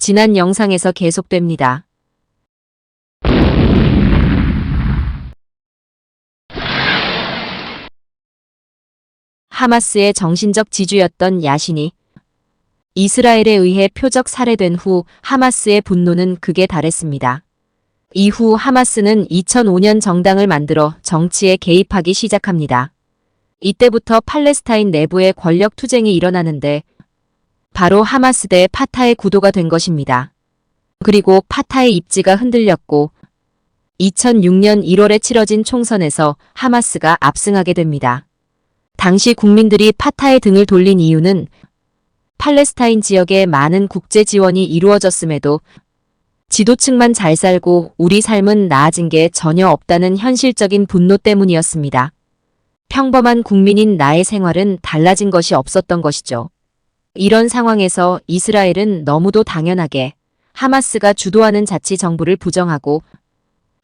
지난 영상에서 계속됩니다. 하마스의 정신적 지주였던 야신이 이스라엘에 의해 표적 살해된 후 하마스의 분노는 극에 달했습니다. 이후 하마스는 2005년 정당을 만들어 정치에 개입하기 시작합니다. 이때부터 팔레스타인 내부의 권력 투쟁이 일어나는데 바로 하마스 대 파타의 구도가 된 것입니다. 그리고 파타의 입지가 흔들렸고 2006년 1월에 치러진 총선에서 하마스가 압승하게 됩니다. 당시 국민들이 파타의 등을 돌린 이유는 팔레스타인 지역에 많은 국제 지원이 이루어졌음에도 지도층만 잘 살고 우리 삶은 나아진 게 전혀 없다는 현실적인 분노 때문이었습니다. 평범한 국민인 나의 생활은 달라진 것이 없었던 것이죠. 이런 상황에서 이스라엘은 너무도 당연하게 하마스가 주도하는 자치 정부를 부정하고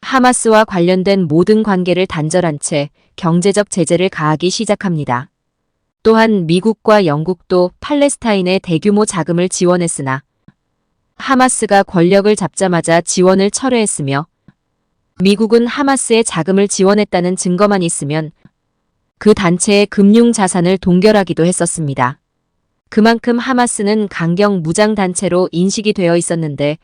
하마스와 관련된 모든 관계를 단절한 채 경제적 제재를 가하기 시작합니다. 또한 미국과 영국도 팔레스타인에 대규모 자금을 지원했으나 하마스가 권력을 잡자마자 지원을 철회했으며 미국은 하마스에 자금을 지원했다는 증거만 있으면 그 단체의 금융 자산을 동결하기도 했었습니다. 그만큼 하마스는 강경 무장단체로 인식이 되어 있었는데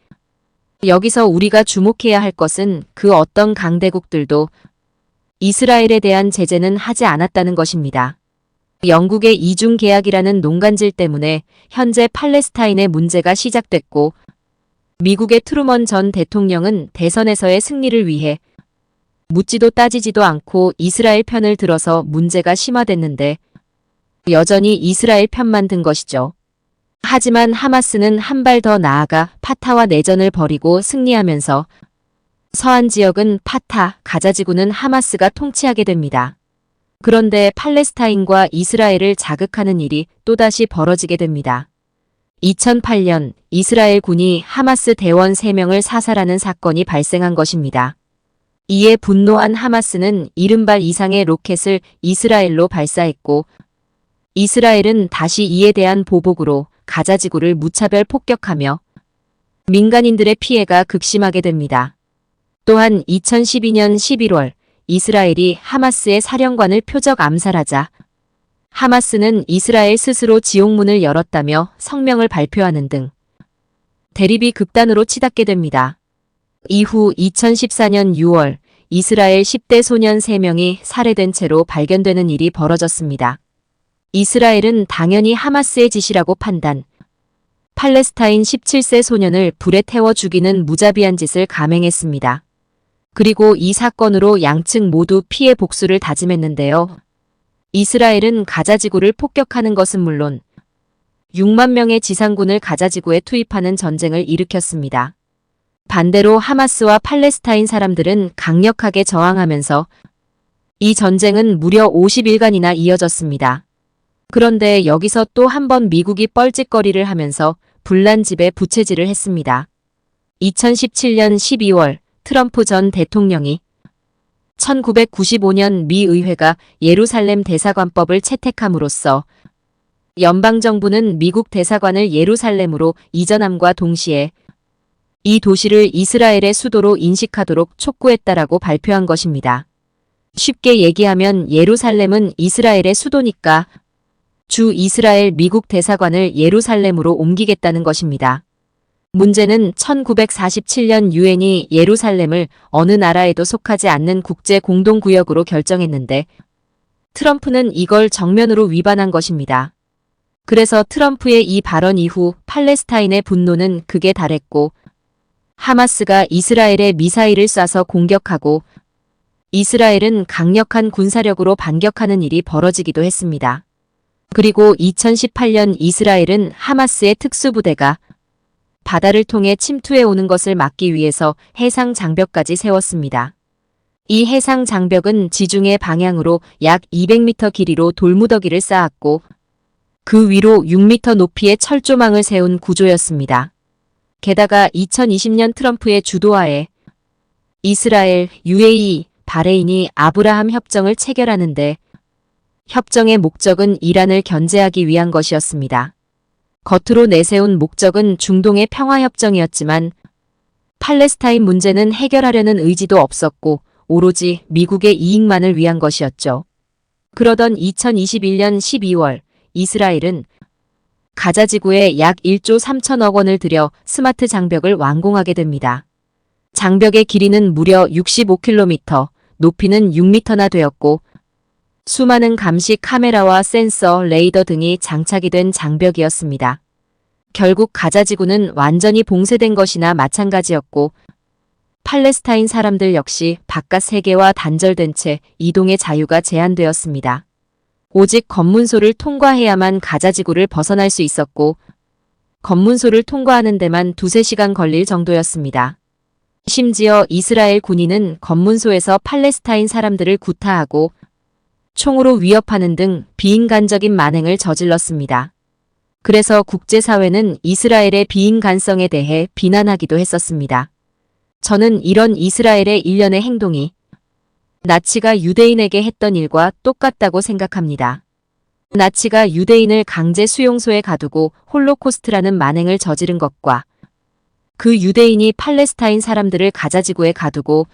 여기서 우리가 주목해야 할 것은 그 어떤 강대국들도 이스라엘에 대한 제재는 하지 않았다는 것입니다. 영국의 이중 계약이라는 농간질 때문에 현재 팔레스타인의 문제가 시작됐고 미국의 트루먼 전 대통령은 대선에서의 승리를 위해 묻지도 따지지도 않고 이스라엘 편을 들어서 문제가 심화됐는데 여전히 이스라엘 편만 든 것이죠. 하지만 하마스는 한 발 더 나아가 파타와 내전을 벌이고 승리하면서 서한 지역은 파타, 가자지구는 하마스가 통치하게 됩니다. 그런데 팔레스타인과 이스라엘을 자극하는 일이 또다시 벌어지게 됩니다. 2008년 이스라엘 군이 하마스 대원 3명을 사살하는 사건이 발생한 것입니다. 이에 분노한 하마스는 70발 이상의 로켓을 이스라엘로 발사했고 이스라엘은 다시 이에 대한 보복으로 가자지구를 무차별 폭격하며 민간인들의 피해가 극심하게 됩니다. 또한 2012년 11월 이스라엘이 하마스의 사령관을 표적 암살하자 하마스는 이스라엘 스스로 지옥문을 열었다며 성명을 발표하는 등 대립이 극단으로 치닫게 됩니다. 이후 2014년 6월 이스라엘 10대 소년 3명이 살해된 채로 발견되는 일이 벌어졌습니다. 이스라엘은 당연히 하마스의 짓이라고 판단, 팔레스타인 17세 소년을 불에 태워 죽이는 무자비한 짓을 감행했습니다. 그리고 이 사건으로 양측 모두 피해 복수를 다짐했는데요. 이스라엘은 가자지구를 폭격하는 것은 물론 6만 명의 지상군을 가자지구에 투입하는 전쟁을 일으켰습니다. 반대로 하마스와 팔레스타인 사람들은 강력하게 저항하면서 이 전쟁은 무려 50일간이나 이어졌습니다. 그런데 여기서 또 한 번 미국이 뻘짓거리를 하면서 분란집에 부채질을 했습니다. 2017년 12월 트럼프 전 대통령이 1995년 미 의회가 예루살렘 대사관법을 채택함으로써 연방정부는 미국 대사관을 예루살렘으로 이전함과 동시에 이 도시를 이스라엘의 수도로 인식하도록 촉구했다라고 발표한 것입니다. 쉽게 얘기하면 예루살렘은 이스라엘의 수도니까 주 이스라엘 미국 대사관을 예루살렘으로 옮기겠다는 것입니다. 문제는 1947년 유엔이 예루살렘을 어느 나라에도 속하지 않는 국제 공동구역으로 결정했는데 트럼프는 이걸 정면으로 위반한 것입니다. 그래서 트럼프의 이 발언 이후 팔레스타인의 분노는 극에 달했고 하마스가 이스라엘에 미사일을 쏴서 공격하고 이스라엘은 강력한 군사력으로 반격하는 일이 벌어지기도 했습니다. 그리고 2018년 이스라엘은 하마스의 특수부대가 바다를 통해 침투해 오는 것을 막기 위해서 해상 장벽까지 세웠습니다. 이 해상 장벽은 지중해 방향으로 약 200m 길이로 돌무더기를 쌓았고 그 위로 6m 높이의 철조망을 세운 구조였습니다. 게다가 2020년 트럼프의 주도하에 이스라엘, UAE, 바레인이 아브라함 협정을 체결하는데 협정의 목적은 이란을 견제하기 위한 것이었습니다. 겉으로 내세운 목적은 중동의 평화협정이었지만 팔레스타인 문제는 해결하려는 의지도 없었고 오로지 미국의 이익만을 위한 것이었죠. 그러던 2021년 12월 이스라엘은 가자 지구에 약 1조 3천억 원을 들여 스마트 장벽을 완공하게 됩니다. 장벽의 길이는 무려 65km, 높이는 6m나 되었고 수많은 감시 카메라와 센서, 레이더 등이 장착이 된 장벽이었습니다. 결국 가자 지구는 완전히 봉쇄된 것이나 마찬가지였고 팔레스타인 사람들 역시 바깥 세계와 단절된 채 이동의 자유가 제한되었습니다. 오직 검문소를 통과해야만 가자 지구를 벗어날 수 있었고 검문소를 통과하는 데만 2~3시간 걸릴 정도였습니다. 심지어 이스라엘 군인은 검문소에서 팔레스타인 사람들을 구타하고 총으로 위협하는 등 비인간적인 만행을 저질렀습니다. 그래서 국제사회는 이스라엘의 비인간성에 대해 비난하기도 했었습니다. 저는 이런 이스라엘의 일련의 행동이 나치가 유대인에게 했던 일과 똑같다고 생각합니다. 나치가 유대인을 강제 수용소에 가두고 홀로코스트라는 만행을 저지른 것과 그 유대인이 팔레스타인 사람들을 가자지구에 가두고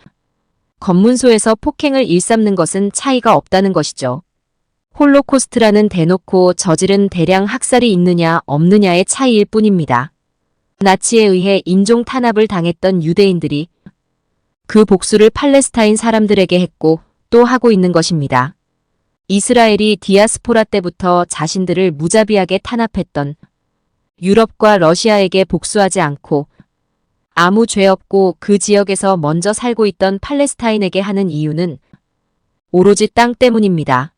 검문소에서 폭행을 일삼는 것은 차이가 없다는 것이죠. 홀로코스트라는 대놓고 저지른 대량 학살이 있느냐 없느냐의 차이일 뿐입니다. 나치에 의해 인종 탄압을 당했던 유대인들이 그 복수를 팔레스타인 사람들에게 했고 또 하고 있는 것입니다. 이스라엘이 디아스포라 때부터 자신들을 무자비하게 탄압했던 유럽과 러시아에게 복수하지 않고 아무 죄 없고 그 지역에서 먼저 살고 있던 팔레스타인에게 하는 이유는 오로지 땅 때문입니다.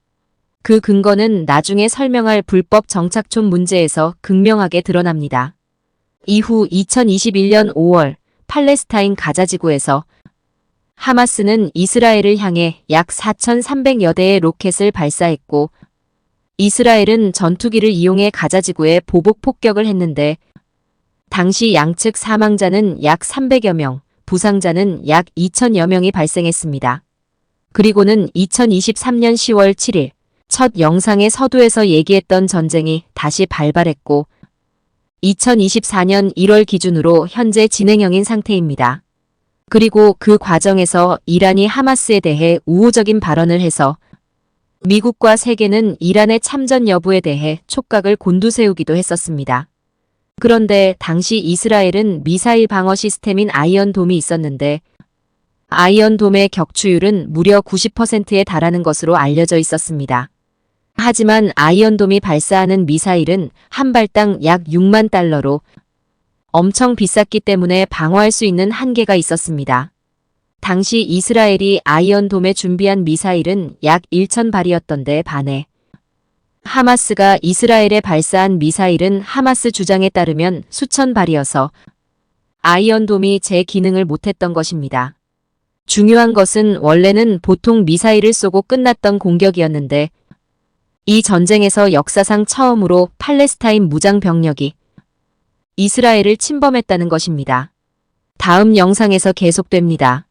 그 근거는 나중에 설명할 불법 정착촌 문제에서 극명하게 드러납니다. 이후 2021년 5월 팔레스타인 가자지구에서 하마스는 이스라엘을 향해 약 4,300여 대의 로켓을 발사했고 이스라엘은 전투기를 이용해 가자지구에 보복 폭격을 했는데 당시 양측 사망자는 약 300여 명, 부상자는 약 2,000여 명이 발생했습니다. 그리고는 2023년 10월 7일 첫 영상의 서두에서 얘기했던 전쟁이 다시 발발했고 2024년 1월 기준으로 현재 진행형인 상태입니다. 그리고 그 과정에서 이란이 하마스에 대해 우호적인 발언을 해서 미국과 세계는 이란의 참전 여부에 대해 촉각을 곤두세우기도 했었습니다. 그런데 당시 이스라엘은 미사일 방어 시스템인 아이언돔이 있었는데 아이언돔의 격추율은 무려 90%에 달하는 것으로 알려져 있었습니다. 하지만 아이언돔이 발사하는 미사일은 한 발당 약 6만 달러로 엄청 비쌌기 때문에 방어할 수 있는 한계가 있었습니다. 당시 이스라엘이 아이언돔에 준비한 미사일은 약 1,000발이었던데 반해 하마스가 이스라엘에 발사한 미사일은 하마스 주장에 따르면 수천 발이어서 아이언돔이 제 기능을 못했던 것입니다. 중요한 것은 원래는 보통 미사일을 쏘고 끝났던 공격이었는데 이 전쟁에서 역사상 처음으로 팔레스타인 무장 병력이 이스라엘을 침범했다는 것입니다. 다음 영상에서 계속됩니다.